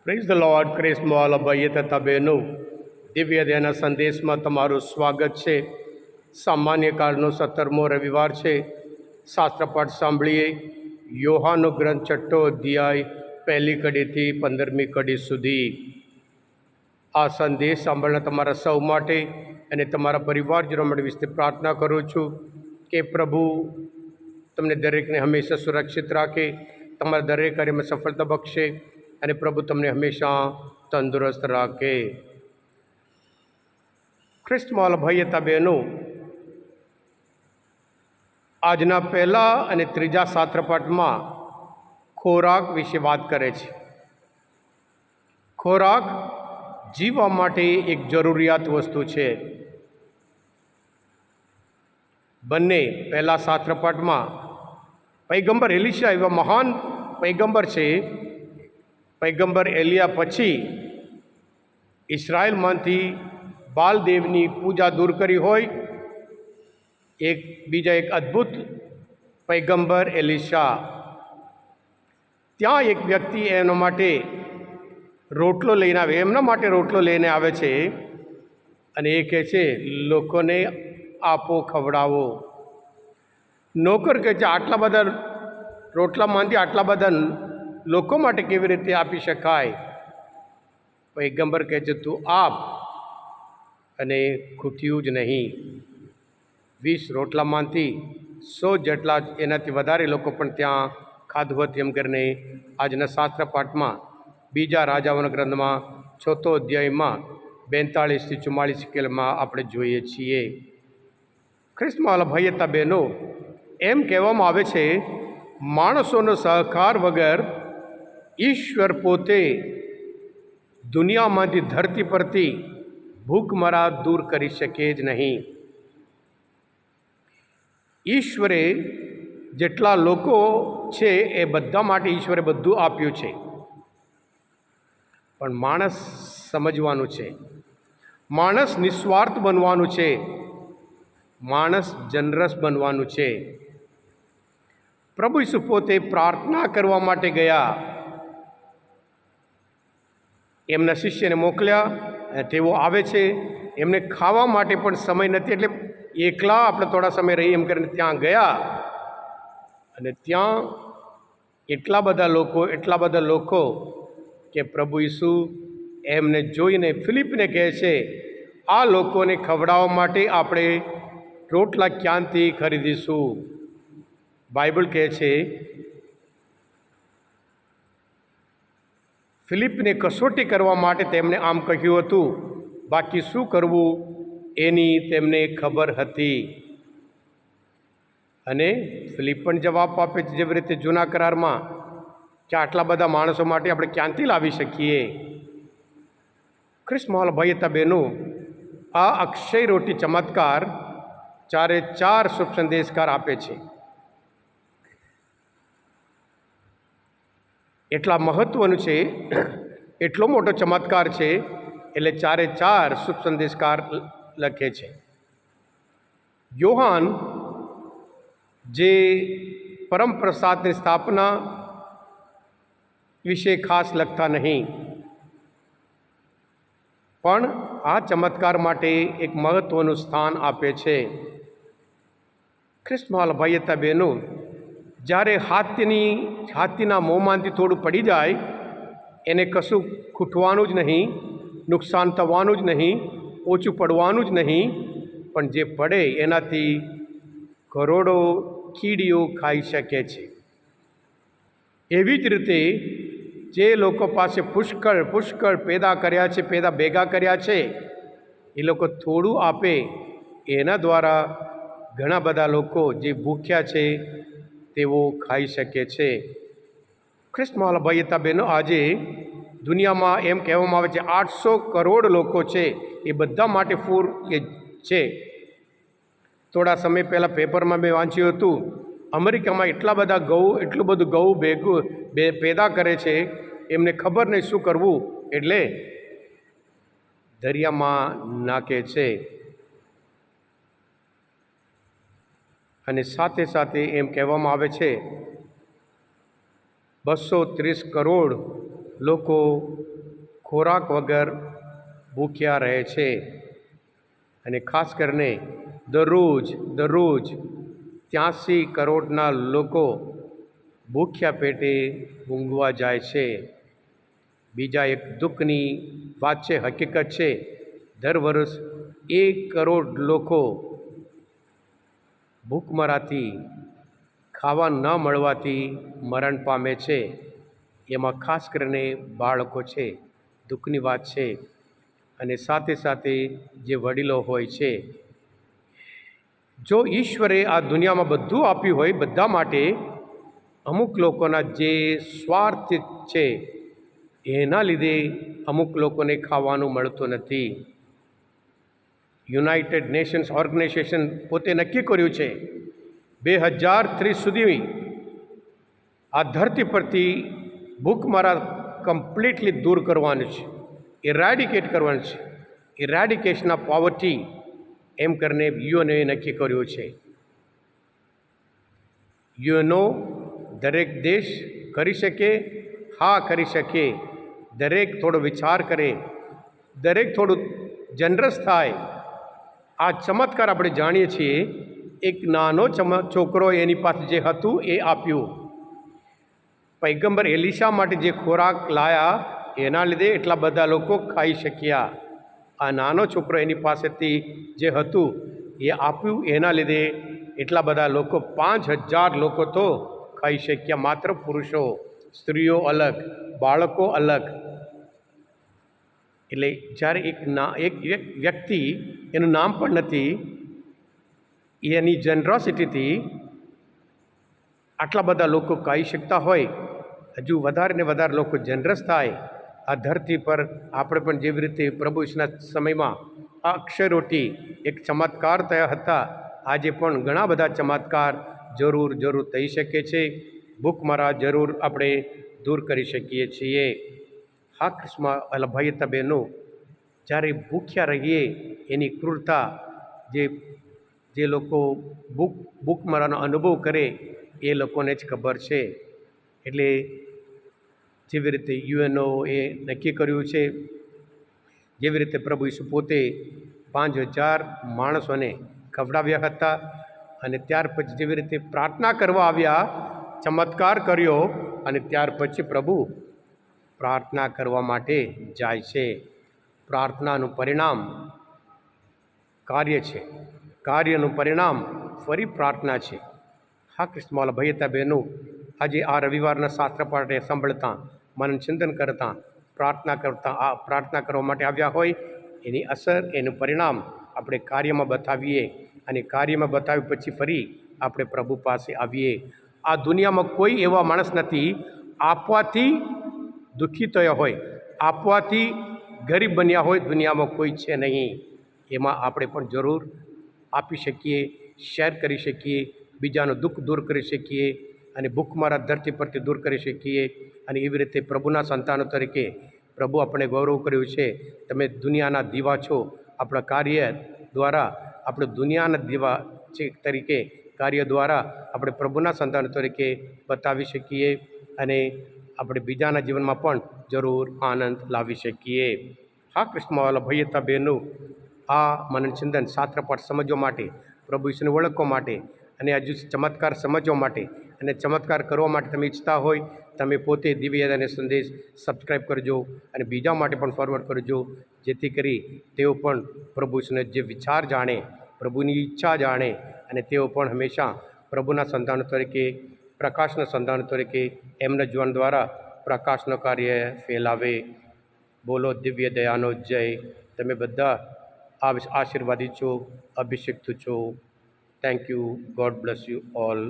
Praise the lord. ક્રિસ્મોલ ભાઈએ તથા બહેનો, દિવ્ય ધ્યાનના સંદેશમાં તમારું સ્વાગત છે. સામાન્ય કાળનો 17મો રવિવાર છે. શાસ્ત્રપાઠ સાંભળીએ. યોહાનનો ગ્રંથ 6ઠો અધ્યાય 1લી કડીથી 15મી કડી સુધી. આ સંદેશ સાંભળનાર તમારા સૌ માટે અને તમારા પરિવારજનો માટે વિશે પ્રાર્થના કરું છું કે પ્રભુ તમને દરેકને હંમેશા સુરક્ષિત રાખે, તમારા દરેક કાર્યમાં સફળતા બક્ષે અને પ્રભુ તમને હંમેશા તંદુરસ્ત રાખે. ખ્રિસ્તમાં ભાઈ હતા બહેનો, આજના પહેલા અને ત્રીજા શાસ્ત્રપાઠમાં ખોરાક વિશે વાત કરે છે. ખોરાક જીવવા માટે એક જરૂરિયાત વસ્તુ છે. બંને પહેલા શાસ્ત્રપાઠમાં પૈગંબર એલિશા એવા મહાન પૈગંબર છે. પૈગંબર એલિયા પછી ઇઝરાયલમાંથી બાલદેવની પૂજા દૂર કરી હોય બીજા એક અદ્ભુત પૈગંબર એલિશા. ત્યાં એક વ્યક્તિ એના માટે રોટલો લઈને આવે, એમના માટે રોટલો લઈને આવે છે અને એ કહે છે, લોકોને આપો, ખવડાવો. નોકર કહે છે, આટલા બધા રોટલામાંથી આટલા બધા લોકો માટે કેવી રીતે આપી શકાય? પૈગંબર કહે છે, તું આપ. અને ખૂટ્યું જ નહીં. 20 રોટલામાંથી 100 જેટલા, એનાથી વધારે લોકો પણ ત્યાં ખાધું હતું. એમ કરીને આજના શાસ્ત્રપાઠમાં બીજા રાજાઓના ગ્રંથમાં 6થો અધ્યાયમાં 42થી 44 કેલમાં આપણે જોઈએ છીએ. ખ્રિસ્તમાં ભાઈ હતા બહેનો, એમ કહેવામાં આવે છે, માણસોનો સહકાર વગર ઈશ્વર પોતે દુનિયામાંથી, ધરતી પરથી ભૂખમરા દૂર કરી શકે જ નહીં. ઈશ્વરે જેટલા લોકો છે એ બધા માટે ઈશ્વરે બધું આપ્યું છે, પણ માણસ સમજવાનું છે, માણસ નિસ્વાર્થ બનવાનું છે, માણસ જનરસ બનવાનું છે. પ્રભુ ઈસુ પોતે પ્રાર્થના કરવા માટે ગયા, એમના શિષ્યને મોકલ્યા, તેઓ આવે છે. એમને ખાવા માટે પણ સમય નથી, એટલે એકલા આપણે થોડા સમય રહીએ એમ કરીને ત્યાં ગયા. અને ત્યાં એટલા બધા લોકો કે પ્રભુ ઈસુ એમને જોઈને ફિલિપને કહે છે, આ લોકોને ખવડાવવા માટે આપણે રોટલા ક્યાંથી ખરીદીશું? બાઇબલ કહે છે, ફિલિપને કસોટી કરવા માટે તેમણે આમ કહ્યું હતું, બાકી શું કરવું એની તેમને ખબર હતી. અને ફિલિપ પણ જવાબ આપે છે જેવી રીતે જૂના કરારમાં, કે આટલા બધા માણસો માટે આપણે ક્યાંથી લાવી શકીએ? ખ્રિસ્તમાં ભાઈ હતા બહેનો, આ અક્ષય રોટી ચમત્કાર 4 શુભ સંદેશકાર આપે છે. એટલા મહત્વનું છે, એટલો મોટો ચમત્કાર છે, એટલે 4 શુભ સંદેશકાર લખે છે. યોહાન જે પરમ પ્રસાદની સ્થાપના વિશે ખાસ લખતા નહીં, પણ આ ચમત્કાર માટે એક મહત્વનું સ્થાન આપે છે. ખ્રિસ્તમાં ભાઈ હતા બહેનો, જ્યારે હાથીના મોંમાંથી થોડું પડી જાય, એને કશું ખૂટવાનું જ નહીં, નુકસાન થવાનું જ નહીં, ઓછું પડવાનું જ નહીં, પણ જે પડે એનાથી કરોડો કીડીઓ ખાઈ શકે છે. એવી જ રીતે જે લોકો પાસે પુષ્કળ પેદા ભેગા કર્યા છે, એ લોકો થોડું આપે, એના દ્વારા ઘણા બધા લોકો જે ભૂખ્યા છે તેઓ ખાઈ શકે છે. ખ્રિસ્તમાં ભાઈ હતા બહેનો, આજે દુનિયામાં એમ કહેવામાં આવે છે 800 કરોડ લોકો છે, એ બધા માટે ફૂડ એ છે. થોડા સમય પહેલાં પેપરમાં મેં વાંચ્યું હતું, અમેરિકામાં એટલું બધું ઘઉં પેદા કરે છે, એમને ખબર નહીં શું કરવું, એટલે દરિયામાં નાખે છે. અને સાથે સાથે એમ કહેવામાં આવે છે 230 કરોડ લોકો ખોરાક વગર ભૂખ્યા રહે છે અને ખાસ કરીને દરરોજ 83 કરોડના લોકો ભૂખ્યા પેટે ઊંઘવા જાય છે. બીજા એક દુઃખની વાત છે, હકીકત છે, દર વર્ષ 1 કરોડ લોકો ભૂખમરાથી, ખાવા ન મળવાથી મરણ પામે છે. એમાં ખાસ કરીને બાળકો છે. દુઃખની વાત છે. અને સાથે સાથે જે વડીલો હોય છે. જો ઈશ્વરે આ દુનિયામાં બધું આપ્યું હોય બધા માટે, અમુક લોકોના જે સ્વાર્થ છે એના લીધે અમુક લોકોને ખાવાનું મળતું નથી. યુનાઇટેડ નેશન્સ ઓર્ગેનાઇઝેશન પોતે નક્કી કર્યું છે 2030 સુધી આ ધરતી પરથી ભૂખમરા કમ્પ્લીટલી દૂર કરવાનું છે, ઇરેડિકેટ કરવાનું છે. ઇરેડિકેશન ઓફ પોવર્ટી એમ કરીને યુએનએ નક્કી કર્યું છે. યુએનઓ દરેક દેશ કરી શકે? હા, કરી શકે. દરેક થોડો વિચાર કરે, દરેક થોડું જનરસ થાય. આ ચમત્કાર આપણે જાણીએ છીએ. એક નાનો છોકરો એની પાસે જે હતું એ આપ્યું. પૈગંબર એલિશા માટે જે ખોરાક લાયા એના લીધે એટલા બધા લોકો ખાઈ શક્યા. આ નાનો છોકરો એની પાસેથી જે હતું એ આપ્યું, એના લીધે એટલા બધા લોકો 5000 લોકો તો ખાઈ શક્યા. માત્ર પુરુષો, સ્ત્રીઓ અલગ, બાળકો અલગ. એટલે જ્યારે એક વ્યક્તિ, એનું નામ પણ નથી, એની જનરોસિટીથી આટલા બધા લોકો ખાઈ શકતા હોય, હજુ વધારે ને વધારે લોકો જનરસ થાય. આ ધરતી પર આપણે પણ જેવી રીતે પ્રભુ ઈસુના સમયમાં આ અક્ષય રોટી એક ચમત્કાર થયા હતા, આજે પણ ઘણા બધા ચમત્કાર જરૂર થઈ શકે છે. ભૂખમરા જરૂર આપણે દૂર કરી શકીએ છીએ. હા કૃષ્ણ ભાઈ બહેનો, જ્યારે ભૂખ્યા રહીએ એની ક્રૂરતા જે લોકો ભૂખમરાનો અનુભવ કરે એ લોકોને જ ખબર છે. એટલે જેવી રીતે યુએનઓ એ નક્કી કર્યું છે, જેવી રીતે પ્રભુ ઈસુ પોતે 5000 માણસોને ખવડાવ્યા હતા, અને ત્યાર પછી જેવી રીતે પ્રાર્થના કરવા આવ્યા, ચમત્કાર કર્યો, અને ત્યાર પછી પ્રભુ પ્રાર્થના કરવા માટે જાય છે. પ્રાર્થનાનું પરિણામ કાર્ય છે, કાર્યનું પરિણામ ફરી પ્રાર્થના છે. હા કૃષ્ણવાલા ભાઈ હતા બહેનો, આજે આ રવિવારના શાસ્ત્ર પાઠે સાંભળતા, મનન ચિંતન કરતાં, પ્રાર્થના કરવા માટે આવ્યા હોય, એની અસર, એનું પરિણામ આપણે કાર્યમાં બતાવીએ, અને કાર્યમાં બતાવ્યા પછી ફરી આપણે પ્રભુ પાસે આવીએ. આ દુનિયામાં કોઈ એવા માણસ નથી આપવાથી દુઃખી થયો હોય, આપવાથી ગરીબ બન્યા હોય, દુનિયામાં કોઈ છે નહીં. એમાં આપણે પણ જરૂર આપી શકીએ, શેર કરી શકીએ, બીજાનું દુઃખ દૂર કરી શકીએ, અને ભૂખમરા ધરતી પરથી દૂર કરી શકીએ. અને એવી રીતે પ્રભુના સંતાનો તરીકે પ્રભુ આપણે ગૌરવ કર્યું છે, તમે દુનિયાના દીવા છો. આપણા કાર્ય દ્વારા આપણે દુનિયાના દીવા તરીકે કાર્ય દ્વારા આપણે પ્રભુના સંતાનો તરીકે બતાવી શકીએ, અને આપણે બીજાના જીવનમાં પણ જરૂર આનંદ લાવી શકીએ. હા કૃષ્ણવાલા ભાઈ હતા બહેનો, આ મનન ચિંતન શાસ્ત્રપાઠ સમજવા માટે, પ્રભુ ઈસુને ઓળખવા માટે, અને હજુ ચમત્કાર સમજવા માટે અને ચમત્કાર કરવા માટે તમે ઈચ્છતા હોય, તમે પોતે દિવ્ય અને સંદેશ સબસ્ક્રાઈબ કરજો, અને બીજા માટે પણ ફોરવર્ડ કરજો, જેથી કરી તેઓ પણ પ્રભુ ઈસુને જે વિચાર જાણે, પ્રભુની ઈચ્છા જાણે, અને તેઓ પણ હંમેશા પ્રભુના સંતાનો તરીકે, પ્રકાશના સંતાનો તરીકે એમના જીવન દ્વારા પ્રકાશનું કાર્ય ફેલાવે. બોલો દિવ્ય દયાનો જય. તમે બધા આશીર્વાદિત છો, અભિષિક્ત છો. Thank you. God bless you all.